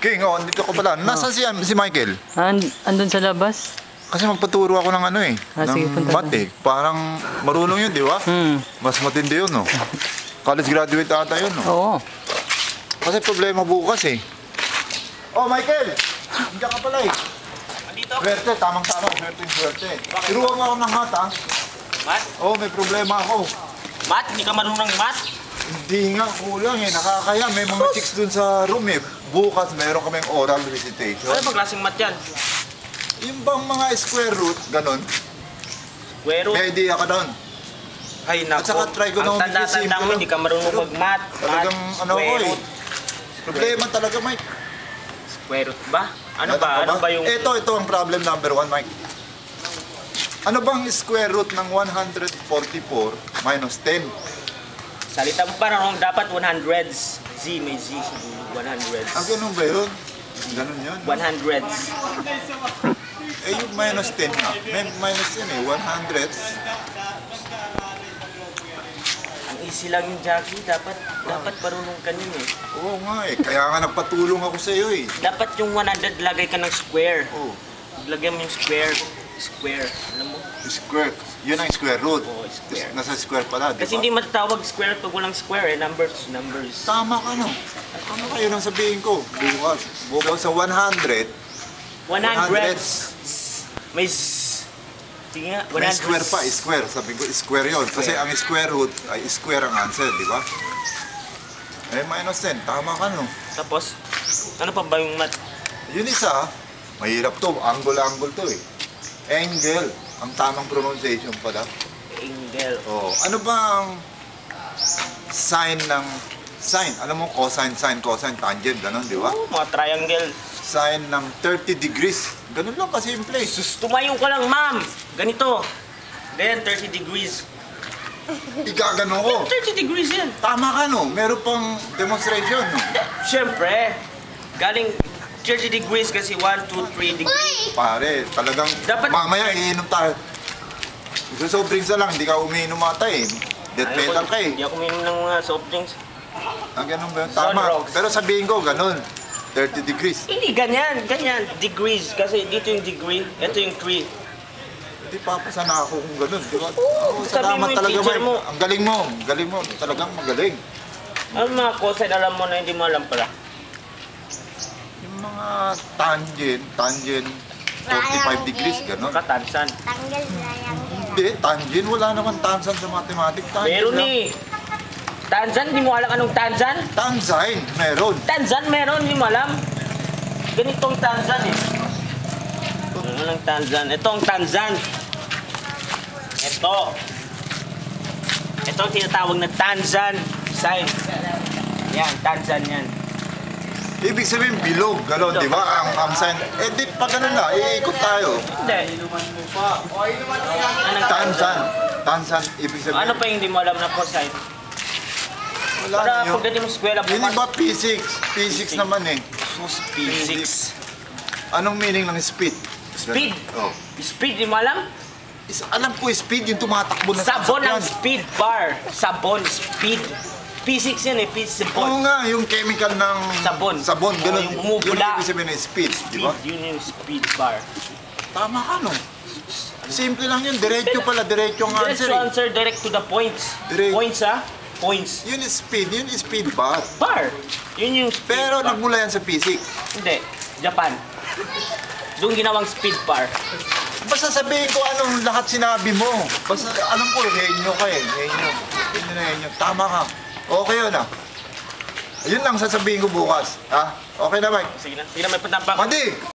King, oh, andito ko pala. Nasaan si Michael? Andun sa labas. Kasi magpaturo ako ng ano eh. Sige, ng punta math eh. Parang marunong yun, di ba? Mas matindi yun, no? College graduate ata yun, no? Oo. Kasi problema bukas eh. Oh, Michael! Nandiyan ka pala eh. Andito? Swerte, tamang-tama. Swerte. Tiruan mo ako ng math, ha? Math? Oh, may problema ako. Math? Hindi ka marunong ng math? Hindi nga, kulang eh. Nakakaya. May mga chicks dun sa room eh. Bukas, meron kaming oral recitation. Ano ba klaseng math yan? Yung bang mga square root, ganon. Square root? May idea ka doon. Ay, At nako. saka trigonometry, Ang tanda-tanda simple mo, hindi ka marunong mag-math. Talagang ano ko Square eh. root. Problema talaga, Mike. Square root ba? Ano ba yung... Ito ang problem number 1, Mike. Ano bang square root ng 144 minus 10? Salita mo parang dapat 100s. Z, may Z siguro. 100s. Ah, ganun ba yun? Ganun yun? 100s. Eh, yung minus 10 nga. May minus yun eh, 100s. Ang easy lang yung Jackie. Dapat marunong ka yun eh. Oo nga eh, kaya nga nagpatulong ako sa iyo eh. Dapat yung 100 lagay ka ng square. Oh, Lagyan mo yung square. Square. Alam mo? square. Yun ang square root. Oo, square. Nasa square pala, di ba? Kasi hindi matatawag square pag walang square eh. Numbers. Tama ka no. Ano kayo nang sabihin ko? Bukas sa 100, 100s. May z. Sige nga, 100s. may square pa, square. Sabi ko, square yun. Kasi ang square root ay square ang answer, di ba? Eh, minus 10. Tama ka no. Tapos, ano pa ba yung math? Yun isa, mahirap to. Angle to eh. Angle. Ang tamang pronunciation pala. Angle. Oh, ano ba ang sign ng sine? Alam mo, cosine, sine, cosine, tangent, ganun, di ba? Oh, mga triangle. Sine ng 30 degrees. Ganun lang kasimple. Sus, tumayo ka lang, ma'am. Ganito. Then, 30 degrees. Igaganon ko. 30 degrees yan. Tama ka no, meron pang demonstration no. Siyempre, galing 30 degrees kasi 1, 2, 3 degrees. Pare, talagang Dapat- mamaya iinom tayo. Soft drinks na lang, hindi ka umiinom ata eh. Death metal ka eh. Hindi ako minum ng mga soft drinks. Ah, ganun ba yun? Sun Tama. rocks. Pero sabihin ko, ganun. 30 degrees. Hindi, ganyan. Degrees. Kasi dito yung degree, ito yung 3. Hindi papasa na ako kung ganun, di ba? Oo, sabihin mo yung talaga, teacher Mike. mo. Ang galing mo. Talagang magaling. Ano mga cosine alam mo na hindi mo alam pala? Yung mga tangent, 45 degrees, ganun. Katansan. Tanggal triangle. Hindi, tangent, wala naman tansan sa mathematics. Tangent Meron lang. eh. Tansan, hindi mo alam anong tansan? Tanzine, meron. Tansan meron, hindi mo alam. Ganitong tansan eh. Ano lang tansan? Ito ang tansan. Ito. Ito ang tinatawag na tansan sign. Yan, tansan yan. Ibig sabihin, bilog, gano'n, di ba? Ang sign. Eh, di pa ganun na, iikot tayo. Hindi. Anong Tansan, ibig sabihin. Ano pa yung hindi mo alam na cosine? Wala Para na yun. pagdating mo sa eskwela Yun bukas. ba physics? Physics naman eh. Physics. Anong meaning ng speed? Speed? Oh. Speed, hindi mo alam? Alam ko, speed yung tumatakbo na Sabon ang sasakyan. speed bar. Sabon, speed. Physics yan eh, Oo sabon. nga, yung chemical ng Sabon. Sabon, Oo, ganun. yung bumubula. Yun ibig sabihin ng speed, di ba? Speed, yun yung speed bar. Tama ka, no? Simple lang yun, diretso pala, diretso ang Direct answer to eh. answer, direct to the points. Direct. Points ha? Points. Yun is speed bar. Bar. Yun yung speed Pero bar. nagmula yan sa physics. Hindi. Japan. Doon ginawang speed bar. Basta sabihin ko anong lahat sinabi mo. Basta alam ko, henyo ka eh. Henyo. Tama ka. Okay yun ah. Yun lang sasabihin ko bukas. Ha? Okay na, Mike? Sige na, may patampak. Mandi!